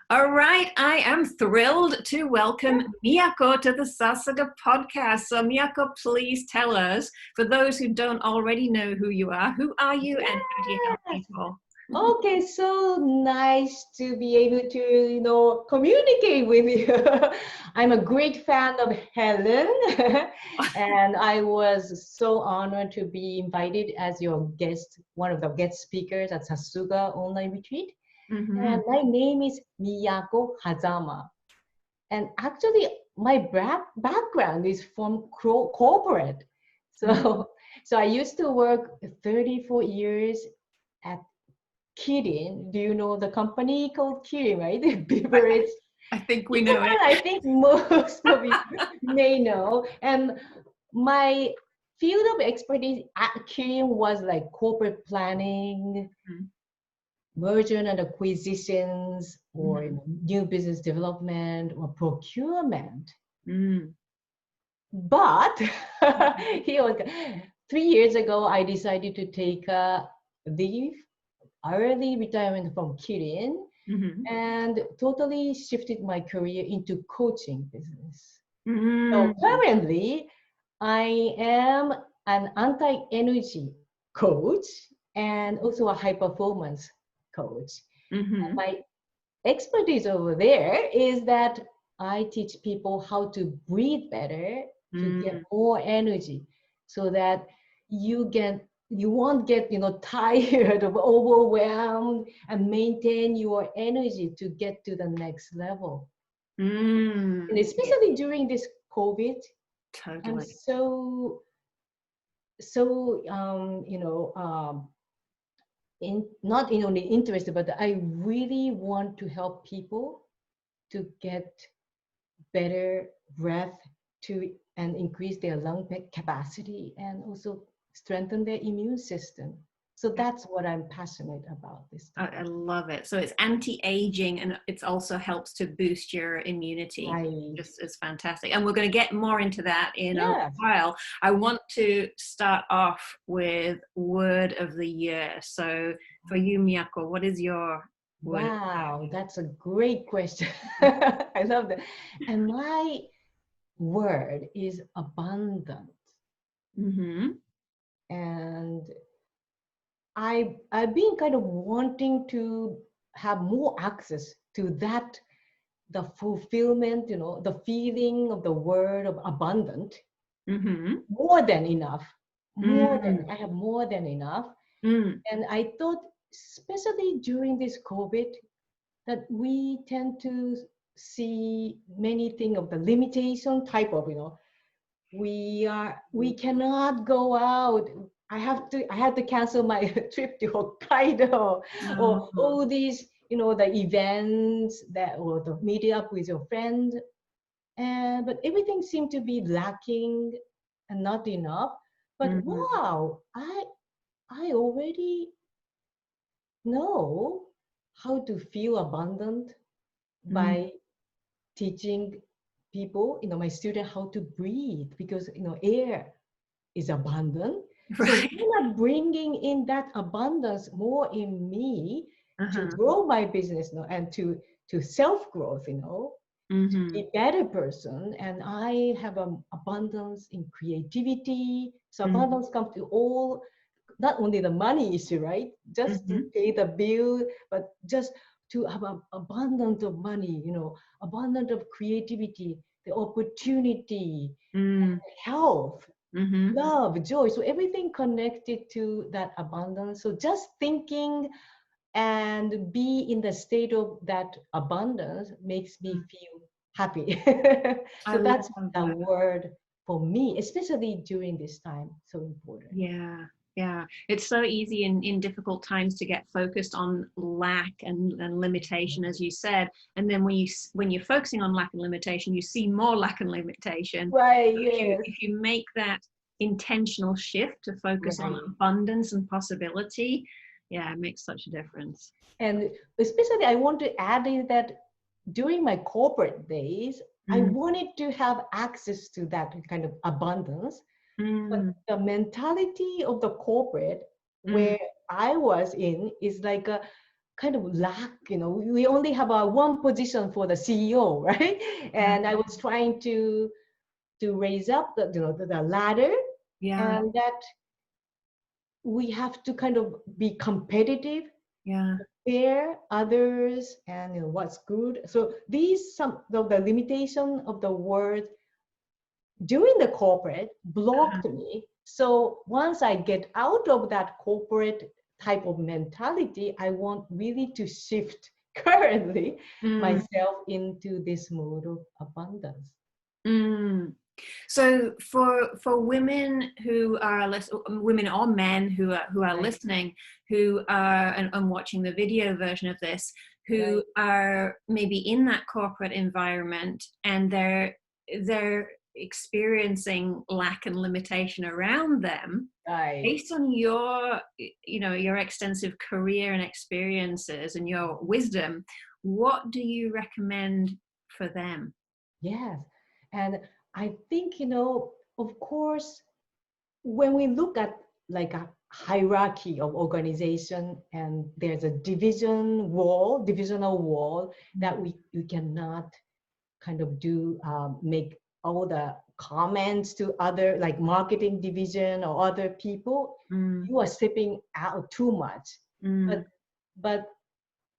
All right, I am thrilled to welcome Miyako to the Sasaga podcast. So Miyako, please tell us, for those who don't already know who you are you and how do you help people? Okay, so nice to be able to, communicate with you. I'm a great fan of Helen, and I was so honored to be invited as your guest, one of the guest speakers at Sasuga online retreat. Mm-hmm. And my name is Miyako Hazama. And actually, my background is from corporate. So I used to work 34 years at Kirin. Do you know the company called Kirin, right? The beverage. I think we know it. I think most of you may know. And my field of expertise at Kirin was like corporate planning, merger and acquisitions, or new business development, or procurement. But here, 3 years ago, I decided to take a leave, early retirement from Kirin, and totally shifted my career into coaching business. So currently, I am an anti-energy coach and also a high-performance coach. My expertise over there is that I teach people how to breathe better to get more energy, so that you won't get tired or overwhelmed, and maintain your energy to get to the next level. And especially during this COVID, I'm not only interested, but I really want to help people to get better breath and increase their lung capacity, and also strengthen their immune system. So that's what I'm passionate about this time. I love it. So it's anti-aging, and it also helps to boost your immunity. Just is fantastic. And we're going to get more into that in a while. I want to start off with word of the year. So for you, Miyako, what is your word? Wow, that's a great question. I love that. And my word is abundant. And I've been kind of wanting to have more access to that, the fulfillment, the feeling of the word of abundant, more than enough, I have more than enough. And I thought, especially during this COVID, that we tend to see many things of the limitation type of, we cannot go out. I had to cancel my trip to Hokkaido, or all these, the events or the meet up with your friends. But everything seemed to be lacking and not enough. But wow, I already know how to feel abundant by teaching people, my students, how to breathe, because air is abundant. Right. So I'm bringing in that abundance more in me to grow my business, and to self-growth, to be a better person. And I have an abundance in creativity. So abundance comes to all, not only the money issue, right? Just to pay the bill, but just to have an abundance of money, abundance of creativity, the opportunity, health, love, joy. So everything connected to that abundance. So just thinking and be in the state of that abundance makes me feel happy. So that's the word for me, especially during this time. So important. Yeah, it's so easy in difficult times to get focused on lack and limitation, as you said. And then when you're focusing on lack and limitation, you see more lack and limitation. Right. So if you make that intentional shift to focus on abundance and possibility, it makes such a difference. And especially I want to add in that during my corporate days, I wanted to have access to that kind of abundance. But the mentality of the corporate where I was in is like kind of lack, we only have one position for the CEO, right? And I was trying to raise up the ladder, and that we have to kind of be competitive, compare others, and what's good. So these some of the limitation of the word during the corporate blocked me. So once I get out of that corporate type of mentality, I want really to shift currently myself into this mode of abundance. So for women who are women or men who are listening, who are and watching the video version of this, who are maybe in that corporate environment and they're experiencing lack and limitation around them, based on your extensive career and experiences and your wisdom, what do you recommend for them? Yes, and I think, of course, when we look at like a hierarchy of organization and there's a divisional wall that we cannot kind of make all the comments to other like marketing division or other people. You are stepping out too much. But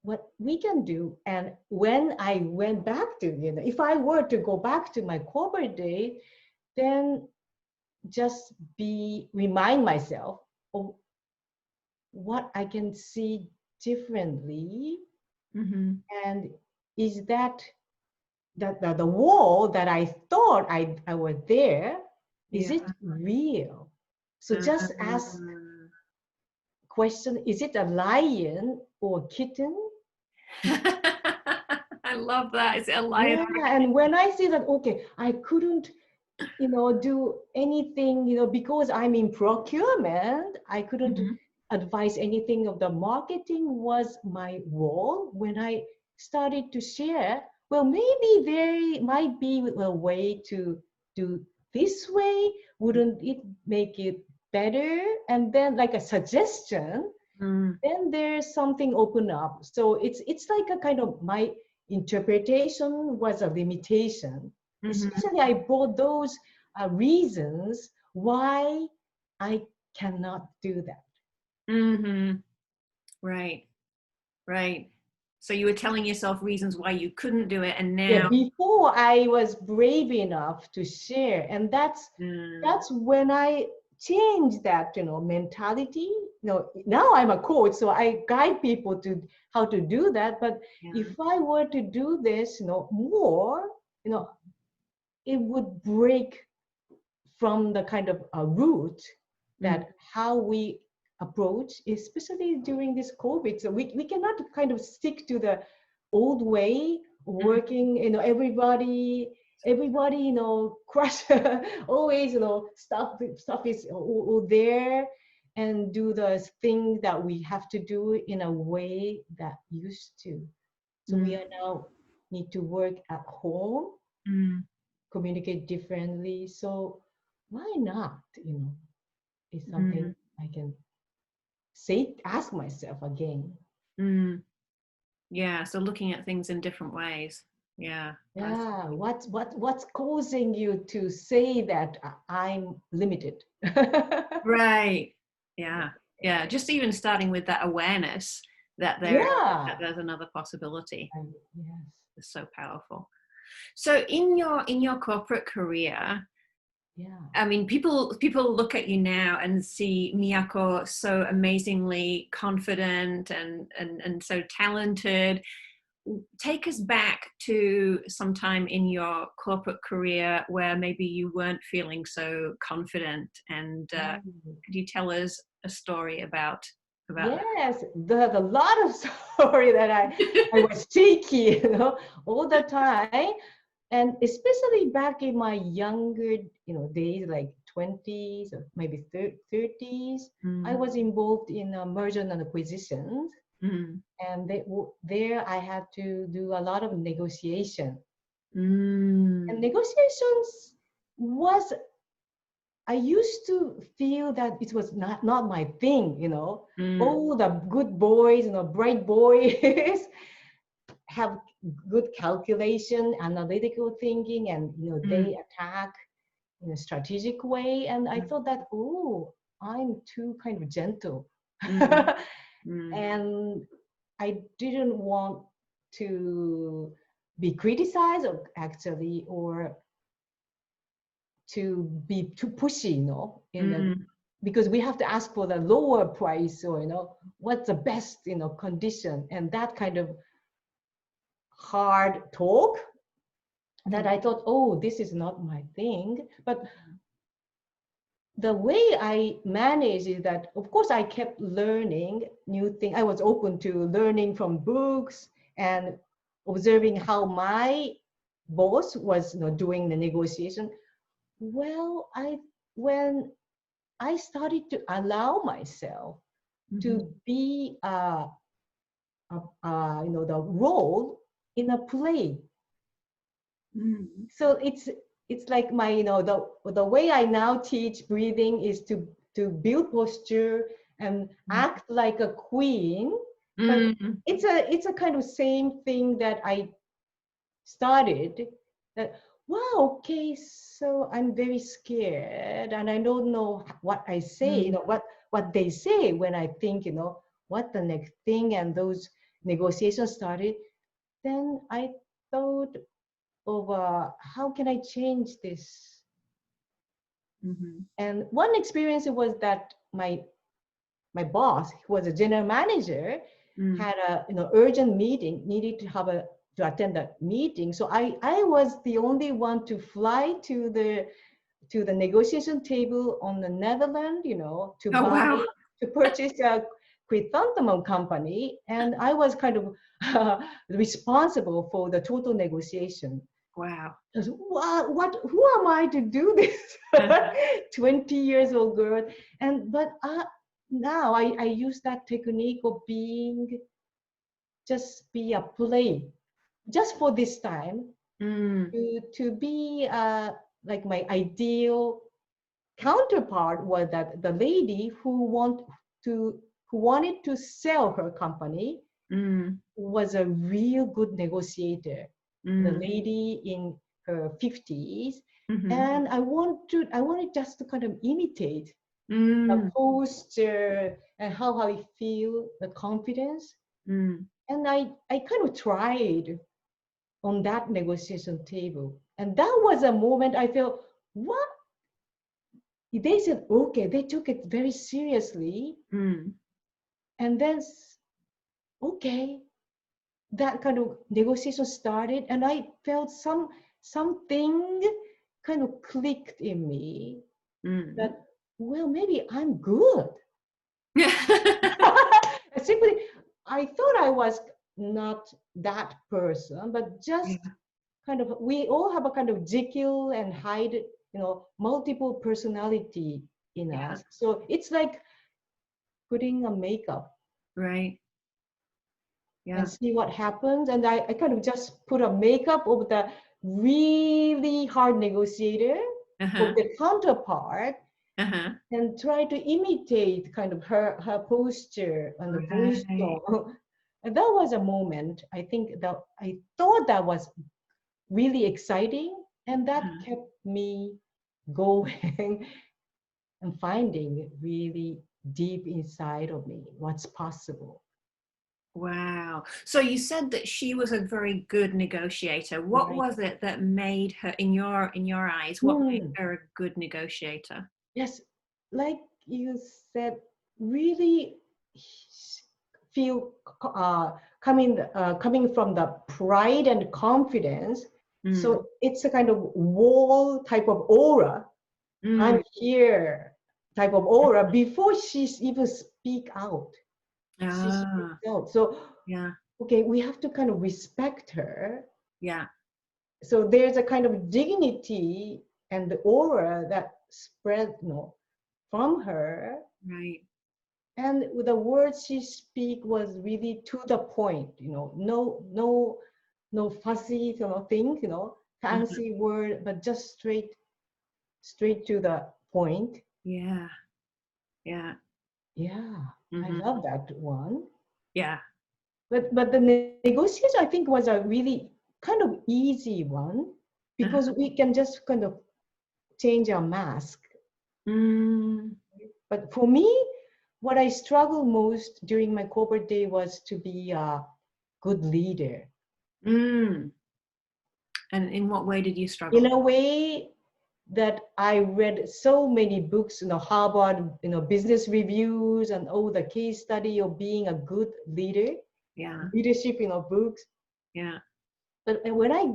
what we can do, and when I went back to, if I were to go back to my corporate day, then just remind myself of what I can see differently, and is that the wall that I thought I was there, is it real? So just ask question, is it a lion or a kitten? I love that. Is it a lion? Yeah, and when I see that, okay, I couldn't, do anything, because I'm in procurement, I couldn't advise anything of the marketing was my wall. When I started to share, well, maybe there might be a way to do this way. Wouldn't it make it better? And then like a suggestion, then there's something open up. So it's like a kind of, my interpretation was a limitation. Especially I brought those reasons why I cannot do that. Right. So you were telling yourself reasons why you couldn't do it, and now before I was brave enough to share, and that's when I changed that mentality. Now I'm a coach, so I guide people to how to do that. But if I were to do this more, it would break from the kind of root that how we approach, especially during this COVID. So we cannot kind of stick to the old way of working, everybody, crush, always, stuff is all there, and do the thing that we have to do in a way that used to. So we are now need to work at home, communicate differently. So why not, is something I can ask myself again. Yeah, so looking at things in different ways. Yeah. What's causing you to say that I'm limited? Right. Yeah. Just even starting with that awareness that there's another possibility. Yes. It's so powerful. So in your corporate career, I mean, people look at you now and see Miyako so amazingly confident and so talented. Take us back to some time in your corporate career where maybe you weren't feeling so confident, and could you tell us a story about yes, there's a lot of story that I was shaky, all the time. And especially back in my younger, days, like 20s or maybe 30s, I was involved in merger and acquisitions. And there I had to do a lot of negotiation. And negotiations was I used to feel that it was not my thing, you know. All the good boys, you know, bright boys have good calculation, analytical thinking, and you know they attack in a strategic way. And I thought that, oh, I'm too kind of gentle. And I didn't want to be criticized or actually, or to be too pushy, you know, because we have to ask for the lower price, or, you know, what's the best, you know, condition, and that kind of hard talk that I thought, oh, this is not my thing. But the way I managed is that, of course, I kept learning new things. I was open to learning from books and observing how my boss was, you know, doing the negotiation. Well, when I started to allow myself to be, you know, the role in a play. So it's like my, you know, the way I now teach breathing is to build posture and act like a queen. But it's a kind of same thing that I started. That, wow, okay, so I'm very scared and I don't know what I say, you know, what they say when I think, you know, what the next thing, and those negotiations started. Then I thought of how can I change this? And one experience was that my boss, who was a general manager, had a, you know, urgent meeting, needed to attend a meeting. So I was the only one to fly to the negotiation table on the Netherlands, you know, to purchase a chrysanthemum company, and I was kind of responsible for the total negotiation. Wow. Who am I to do this? 20 years old girl. But now I use that technique of just be a play, just for this time, to be like my ideal counterpart was that the lady who wanted to sell her company was a real good negotiator. The lady in her 50s, and I wanted just to kind of imitate the posture and how I feel, the confidence. And I kind of tried on that negotiation table, and that was a moment I felt, what? They said, okay, they took it very seriously. And then, okay, that kind of negotiation started, and I felt something kind of clicked in me that, well, maybe I'm good. Simply, I thought I was not that person, but just kind of, we all have a kind of Jekyll and Hyde, you know, multiple personality in us. So it's like putting a makeup. Right. And see what happens. And I kind of just put a makeup of the really hard negotiator, of the counterpart, and try to imitate kind of her posture and the voice tone. And that was a moment, I think, that I thought that was really exciting, and that kept me going and finding really deep inside of me what's possible. Wow. So you said that she was a very good negotiator. What was it that made her, in your eyes, what made her a good negotiator? Yes, like you said, really feel coming from the pride and confidence. So it's a kind of wall type of aura. I'm here type of aura before she's even speak out. So okay, we have to kind of respect her. So there's a kind of dignity and the aura that spread, you know, from her. And the words she speak was really to the point, you know, no fussy, you know, things, you know, fancy word, but just straight to the point. Yeah. Yeah. I love that one. Yeah. But the negotiation, I think, was a really kind of easy one because we can just kind of change our mask. But for me, what I struggled most during my corporate day was to be a good leader. And in what way did you struggle? In a way that I read so many books, Harvard, business reviews and all the case study of being a good leader. Yeah. Leadership, books. Yeah. But when I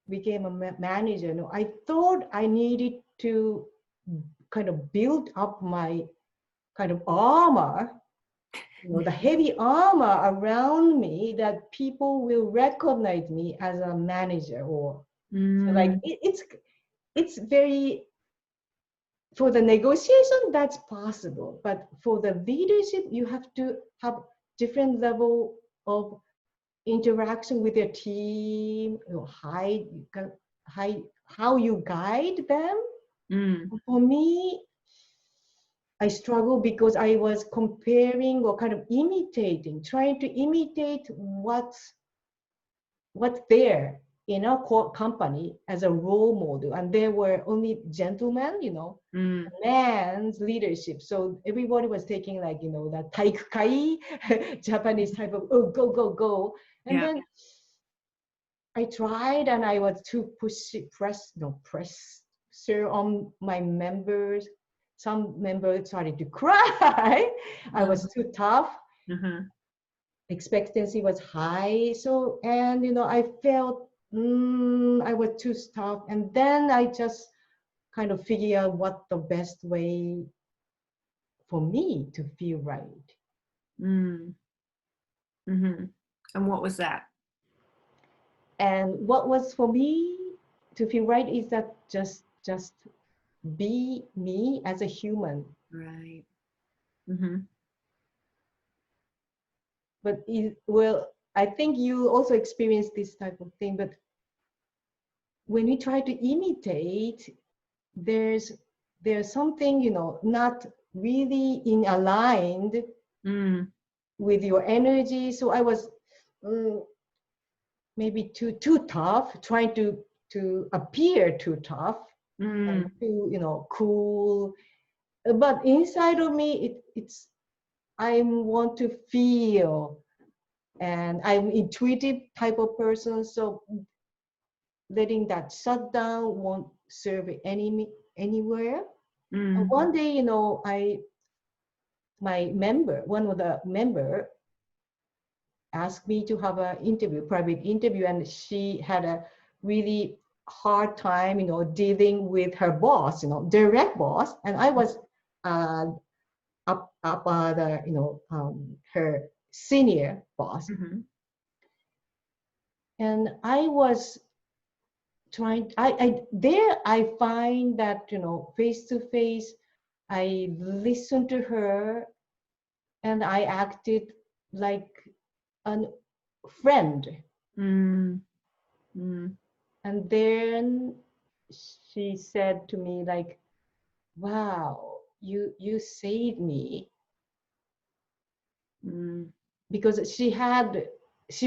became a manager, I thought I needed to kind of build up my kind of armor, the heavy armor around me that people will recognize me as a manager or so like it's very, for the negotiation, that's possible. But for the leadership, you have to have different level of interaction with your team, how you guide them. For me, I struggle because I was comparing or kind of imitating, trying to imitate what's there in our core company as a role model. And there were only gentlemen, man's leadership. So everybody was taking like, the taikukai, Japanese type of, oh, go, go, go. And then I tried and I was too pressure on my members. Some members started to cry. I was too tough. Expectancy was high. So, and, I felt I was too tough. And then I just kind of figured out what the best way for me to feel right. And what was that? And what was for me to feel right is that just be me as a human. Right. But I think you also experienced this type of thing. But when we try to imitate, there's something, not really in aligned with your energy. So I was maybe too tough, trying to appear too tough and too, cool. But inside of me, it's I want to feel, and I'm intuitive type of person. So letting that shut down won't serve anywhere. And one day, one of the member asked me to have an private interview, and she had a really hard time, dealing with her boss, direct boss, and I was up her senior boss, and I was trying. I find that face to face, I listened to her, and I acted like a friend. And then she said to me like, wow, you saved me. Because she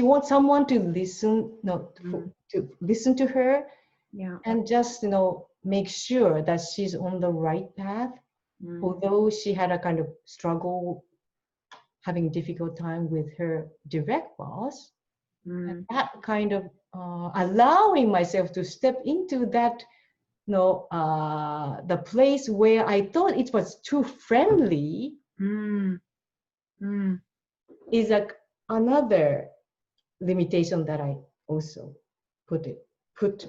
wants someone to listen, to listen to her, and just make sure that she's on the right path. Although she had a kind of struggle, having difficult time with her direct boss, and that kind of allowing myself to step into that, the place where I thought it was too friendly, is another limitation that I also put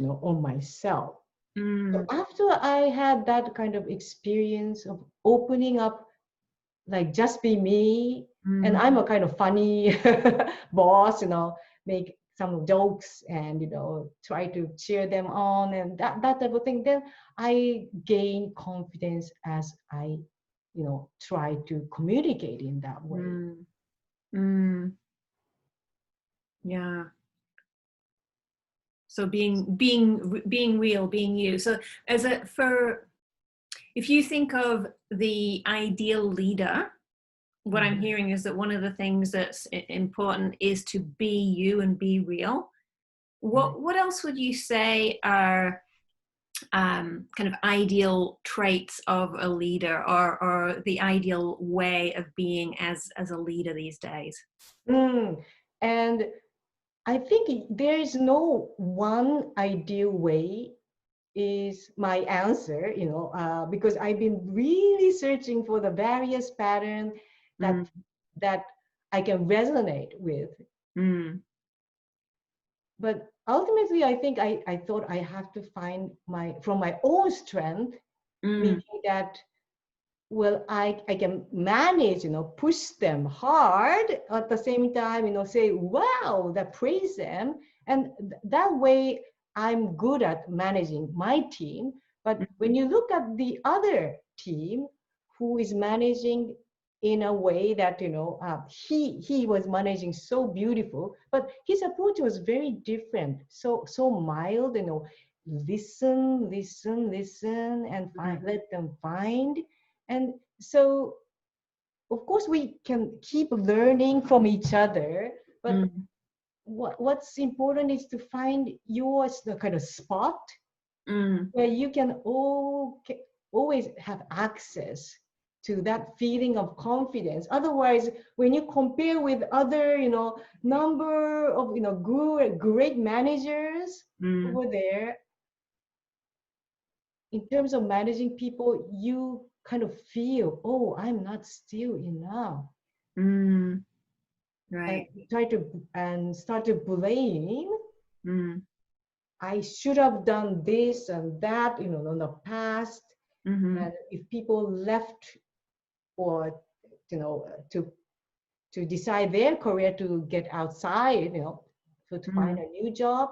on myself. So after I had that kind of experience of opening up, like just be me, and I'm a kind of funny boss, make some jokes and try to cheer them on and that type of thing, then I gain confidence as I try to communicate in that way. Yeah. So being real, being you. So If you think of the ideal leader, what I'm hearing is that one of the things that's important is to be you and be real. What else would you say are kind of ideal traits of a leader, or the ideal way of being as a leader these days? And I think there is no one ideal way is my answer, because I've been really searching for the various patterns that I can resonate with. But ultimately, I think I thought I have to find from my own strength, meaning that, well, I can manage, push them hard at the same time, say, wow, praise them. And that way, I'm good at managing my team. But when you look at the other team who is managing in a way that, he was managing so beautiful, but his approach was very different. So mild, listen, and let them find. And so, of course, we can keep learning from each other, but what's important is to find the kind of spot where you can always have access to that feeling of confidence. Otherwise, when you compare with other, number of, great managers over there, in terms of managing people, you kind of feel, oh, I'm not still enough. Right. And start to blame. I should have done this and that, in the past. And if people left or, to decide their career to get outside, to find a new job,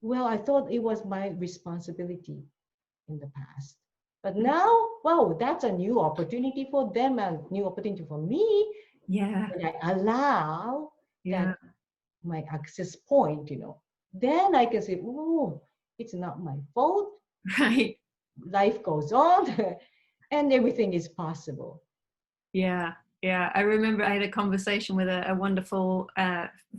well, I thought it was my responsibility in the past. But now, wow, that's a new opportunity for them and new opportunity for me. Yeah. And I allow that my access point, then I can say, oh, it's not my fault. Right. Life goes on and everything is possible. Yeah. Yeah, I remember I had a conversation with a wonderful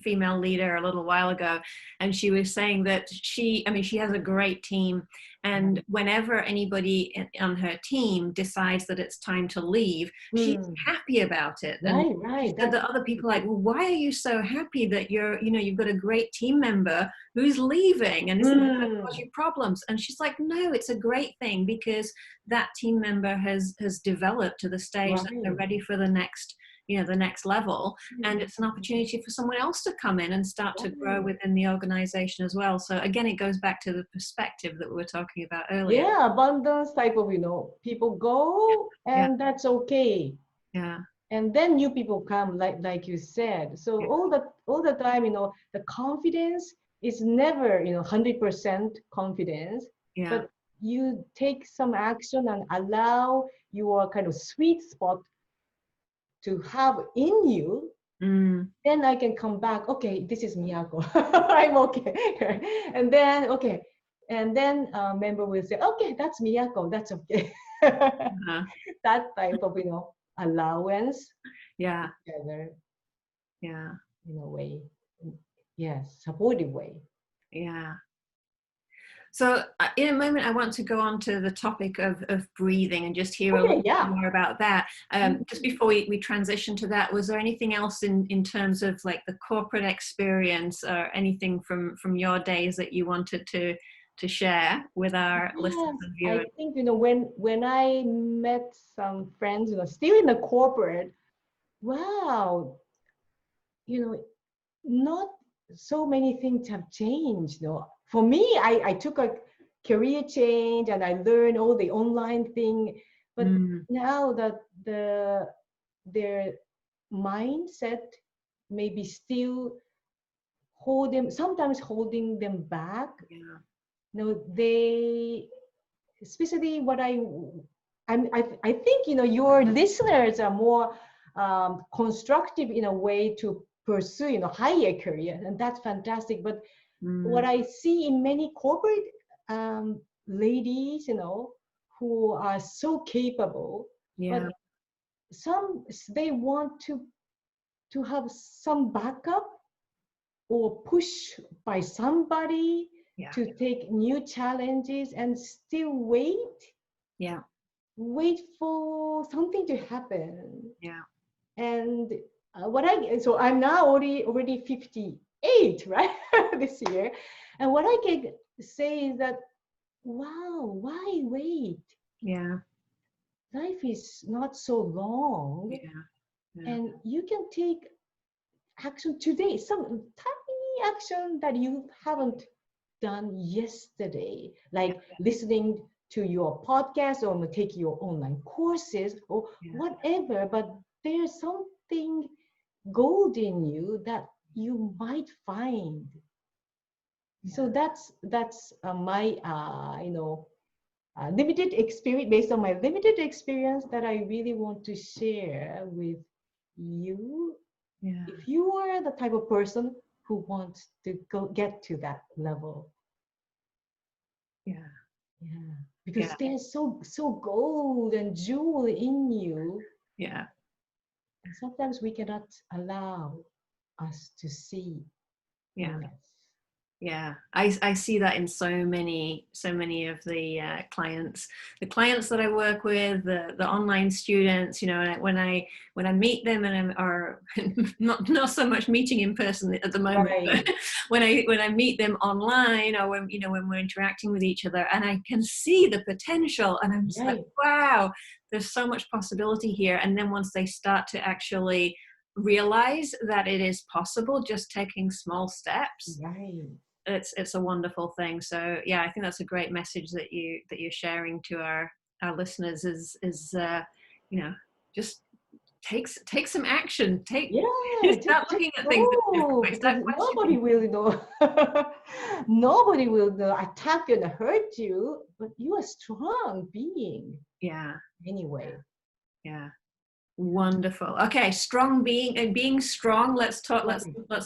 female leader a little while ago, and she was saying that she has a great team, and whenever anybody on her team decides that it's time to leave, she's happy about it. And she said that other people are like, well, why are you so happy that you've got a great team member who's leaving, and isn't going to cause you problems? And she's like, no, it's a great thing because that team member has developed to the stage that they're ready for the next level, and it's an opportunity for someone else to come in and start to grow within the organization as well. So again, it goes back to the perspective that we were talking about earlier. Yeah, abundance type of, people go and that's okay. Yeah. And then new people come, like you said. So all the time, the confidence is never, 100% confidence. Yeah. But you take some action and allow your kind of sweet spot to have in you, then I can come back, okay, this is Miyako. I'm okay. And then member will say, okay, that's Miyako, that's okay. That type of, allowance. Yeah. Together. Yeah. In a way. Yes, supportive way. Yeah. So in a moment, I want to go on to the topic of breathing and just hear a little bit more about that. Just before we transition to that, was there anything else in terms of like the corporate experience or anything from your days that you wanted to share with our listeners and viewers? I think, when I met some friends, still in the corporate, wow, not so many things have changed. For me, I took a career change and I learned all the online thing. But now that their mindset maybe still sometimes holding them back. They, especially what I think, your listeners are more constructive in a way to pursue, higher career, and that's fantastic. But what I see in many corporate ladies, who are so capable, but some they want to have some backup or push by somebody to take new challenges and still wait for something to happen. And so I'm now already 58, right? This year. And what I can say is that, wow, why wait? Life is not so long. And you can take action today, some tiny action that you haven't done yesterday, like listening to your podcast or take your online courses or whatever, but there's something gold in you that you might find. So that's my limited experience, based on my limited experience, that I really want to share with you. If you are the type of person who wants to get to that level. Because there's so gold and jewel in you. And sometimes we cannot allow us to see. I see that in so many of the clients that I work with, the online students, when I meet them, and or not so much meeting in person at the moment, but when I meet them online, or when we're interacting with each other, and I can see the potential, and I'm just like, wow, there's so much possibility here. And then once they start to actually realize that it is possible, just taking small steps, it's a wonderful thing. So I think that's a great message that you're sharing to our listeners is just take some action. Start looking at things. Nobody will know. Nobody will attack you and hurt you, but you are a strong being. Anyway. Wonderful. Okay, being strong. Let's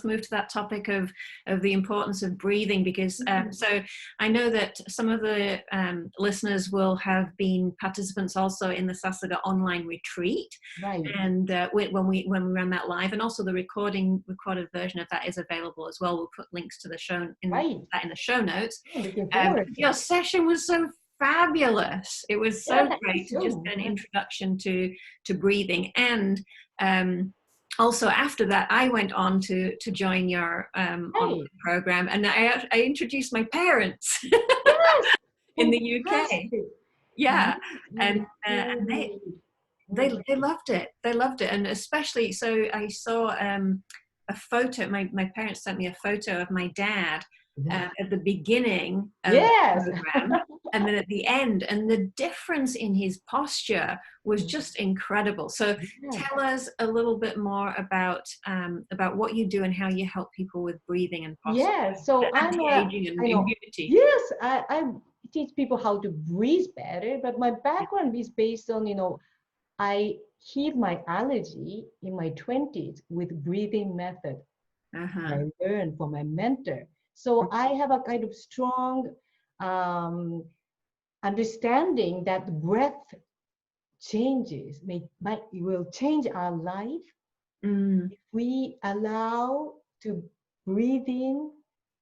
move to that topic of the importance of breathing, because so I know that some of the listeners will have been participants also in the Sasaga online retreat, and when we ran that live, and also the recorded version of that is available as well. We'll put links to the show in the show notes. Your session was so fabulous. It was so great to just get an introduction to breathing, and also after that I went on to join your online program, and I introduced my parents in the UK. And they loved it. And especially, so I saw a photo. My parents sent me a photo of my dad at the beginning of the program, and then at the end, and the difference in his posture was just incredible. So tell us a little bit more about what you do and how you help people with breathing and posture. So I'm anti-aging and immunity. I teach people how to breathe better, but my background is based on, I healed my allergy in my 20s with breathing method. I learned from my mentor. So I have a kind of strong understanding that breath changes, will change our life if we allow to breathe in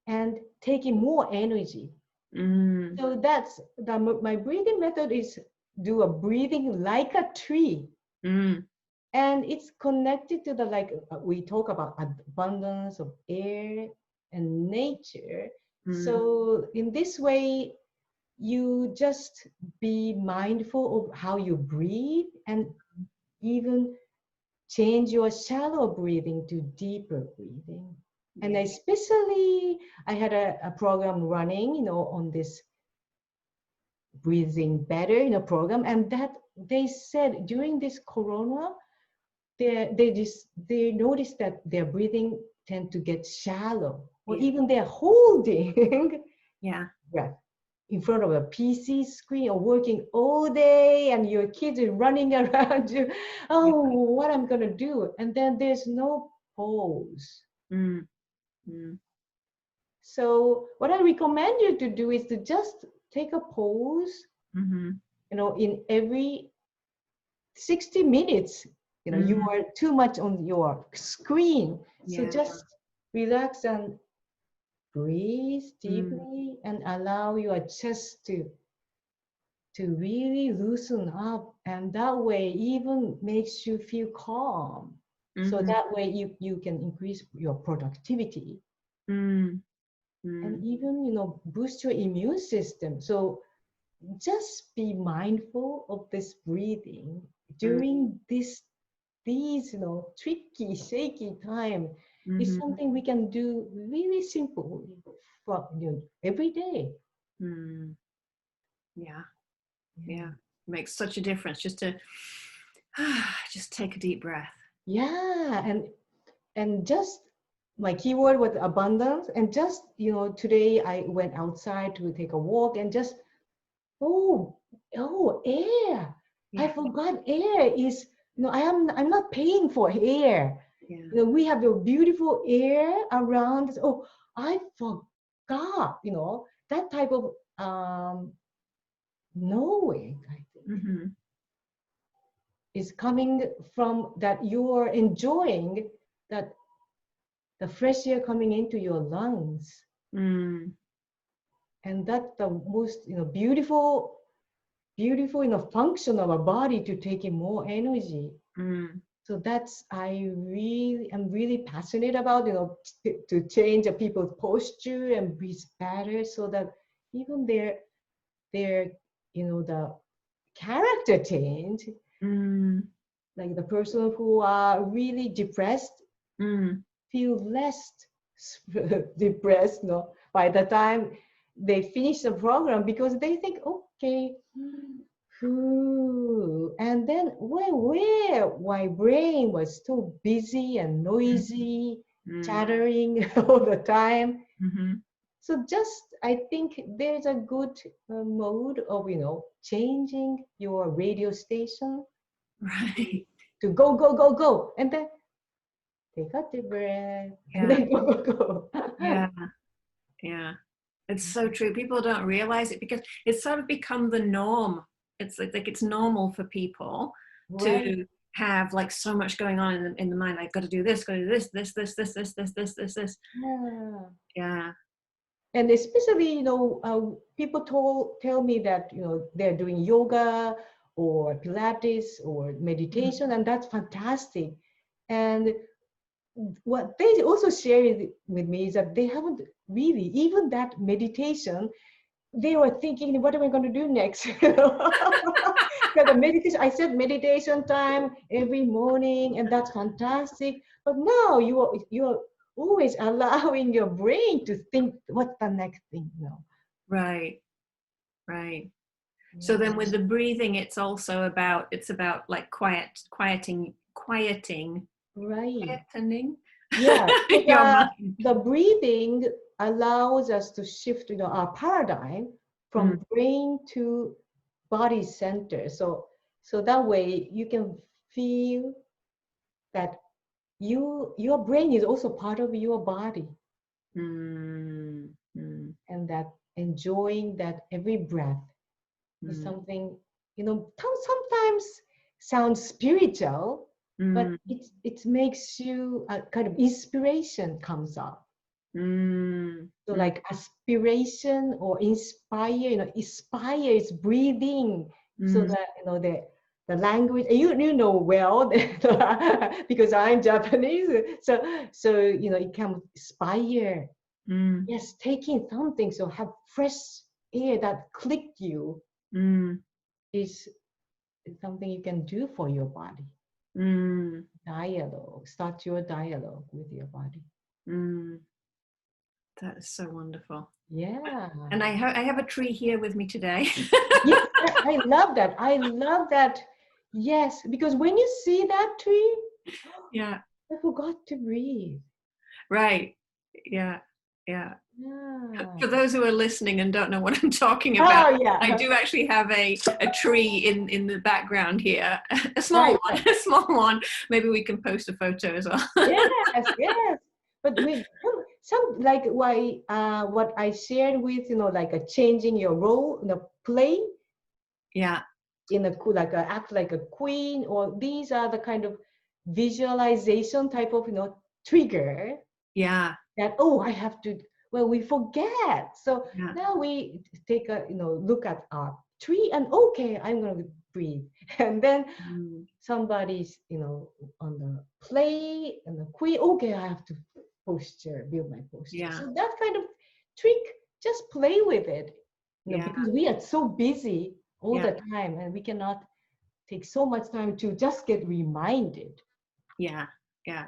and take in more energy. So that's my breathing method is do a breathing like a tree. And it's connected to we talk about abundance of air and nature. So in this way, you just be mindful of how you breathe, and even change your shallow breathing to deeper breathing. And especially, I had a program running, on this breathing better, program, and that they said during this corona, they noticed that their breathing tend to get shallow, or even they're holding breath in front of a PC screen or working all day, and your kids are running around you. What I'm gonna do? And then there's no pause. So what I recommend you to do is to just take a pause in every 60 minutes, you are too much on your screen. So just relax and breathe deeply and allow your chest to really loosen up, and that way even makes you feel calm. So that way you can increase your productivity and even boost your immune system. So just be mindful of this breathing during these tricky, shaky time. Is something we can do really simple for every day. Yeah, makes such a difference just to just take a deep breath. And just my keyword was abundance. And just today I went outside to take a walk and just air. I forgot air is I'm not paying for air. We have a beautiful air around. Oh, I forgot that type of knowing, I think, is coming from that you are enjoying that the fresh air coming into your lungs. And that's the most beautiful function of our body to take in more energy. So that's I'm really passionate about to change people's posture and breathe better, so that even their the character change. Like the person who are really depressed feel less depressed by the time they finish the program, because they think, okay, and then where my brain was so busy and noisy, chattering all the time. So just I think there's a good mode of changing your radio station, right, to go, and then take a deep breath, and then go. Yeah, it's so true. People don't realize it because it's sort of become the norm. It's like it's normal for people to have like so much going on in the mind. I've got to do this, got to do this. Yeah. And especially, people tell me that, they're doing yoga or Pilates or meditation, and that's fantastic. And what they also share with me is that they haven't really, even that meditation, they were thinking, what am I going to do next? Because the meditation, I said meditation time every morning, and that's fantastic. But now you're always allowing your brain to think, what's the next thing? Right. So then with the breathing, it's about like quieting. Right. Quietening. Yeah. The breathing allows us to shift, our paradigm from brain to body center. So that way you can feel that your brain is also part of your body. And that enjoying that every breath is something, sometimes sounds spiritual, but it makes you a kind of inspiration comes up. So like aspiration or inspire, inspire is breathing. So that, the language, you know well, because I'm Japanese. So it can inspire. Yes, taking something, so have fresh air that clicked you is something you can do for your body. Dialogue, start your dialogue with your body. That is so wonderful. Yeah. And I have a tree here with me today. Yes, I love that. Yes, because when you see that tree, I forgot to breathe. Right. Yeah. For those who are listening and don't know what I'm talking about, I do actually have a tree in the background here, a small one. Maybe we can post a photo as well. Yes. But with some like what I shared with, like a changing your role, play. Yeah. in a like act like a queen, or these are the kind of visualization type of trigger. Yeah. That I have to. Well, we forget. So now we take a look at our tree and okay, I'm going to breathe. And then somebody's on the play and the queen. Okay, I have to build my posture. Yeah. So that kind of trick, just play with it. Because we are so busy all the time, and we cannot take so much time to just get reminded. Yeah.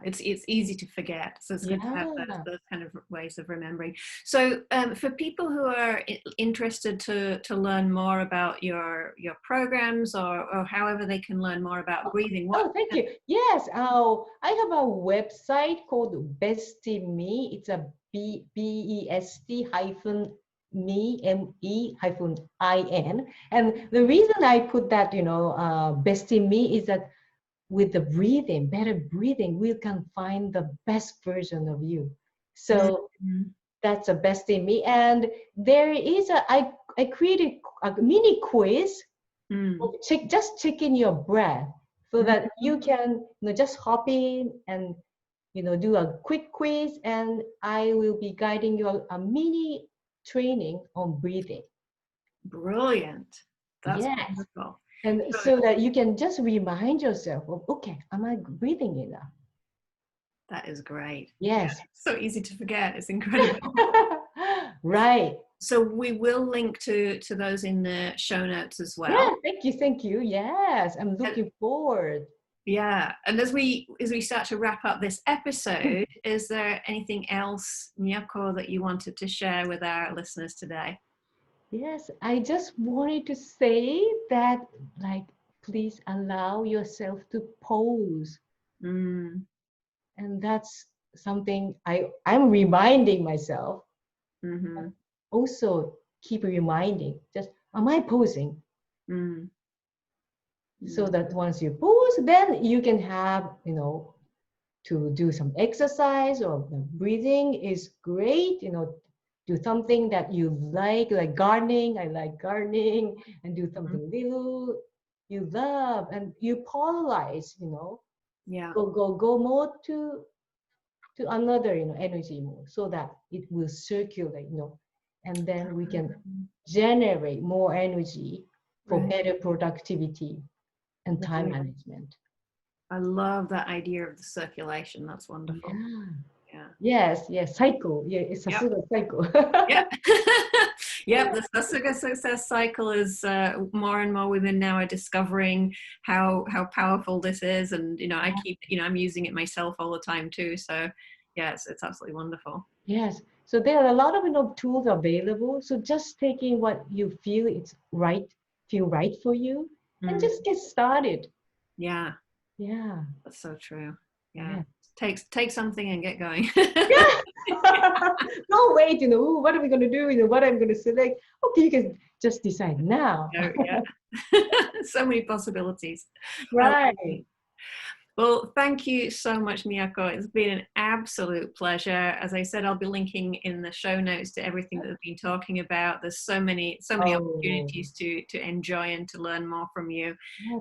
It's easy to forget, so it's good to have those kind of ways of remembering. So for people who are interested to learn more about your programs, or however they can learn more about breathing. Thank you. Yes, I have a website called BestInMe. It's a BEST-me-IN. And the reason I put that, BestInMe is that with the breathing, better breathing, we can find the best version of you. So that's the best in me. And there is I created a mini quiz. Just checking your breath, so that you can just hop in and do a quick quiz, and I will be guiding you a mini training on breathing. Brilliant. That's wonderful. And so that you can just remind yourself of, okay, am I breathing enough? That is great. Yes. Yeah, so easy to forget. It's incredible. Right. So we will link to those in the show notes as well. Yeah, thank you. Yes, I'm looking forward. Yeah, and as we start to wrap up this episode, is there anything else, Miyako, that you wanted to share with our listeners today? Yes, I just wanted to say that, please allow yourself to pause. And that's something I'm reminding myself. Also, keep reminding, just, am I pausing? So that once you pause, then you can have, to do some exercise, or the breathing is great, do something that you like gardening. I like gardening, and do something little you love, and you polarize, go more to another, energy mode, so that it will circulate, and then we can generate more energy for better productivity and time management. I love that idea of the circulation. That's wonderful. Yeah. Yes. Cycle. Yeah, it's a cycle. The Sasuga success cycle is more and more women now are discovering how powerful this is, and I keep I'm using it myself all the time too. So yes, it's absolutely wonderful. Yes. So there are a lot of tools available. So just taking what you feel feel right for you, and just get started. Yeah. That's so true. Yeah. Take something and get going. Don't wait, what are we going to do? What I'm going to select? Okay, you can just decide now. So many possibilities. Right. Well, thank you so much, Miyako. It's been an absolute pleasure. As I said, I'll be linking in the show notes to everything that we've been talking about. There's so many opportunities to enjoy and to learn more from you.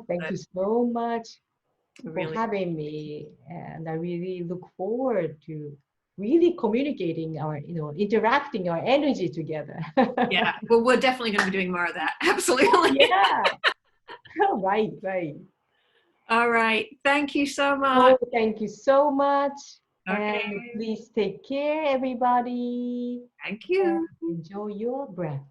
Thank you so much for having me, and I really look forward to really communicating interacting our energy together. Yeah, well, we're definitely going to be doing more of that. Absolutely. Yeah. Right. All right. Thank you so much. Thank you so much. Okay. And please take care, everybody. Thank you. And enjoy your breath.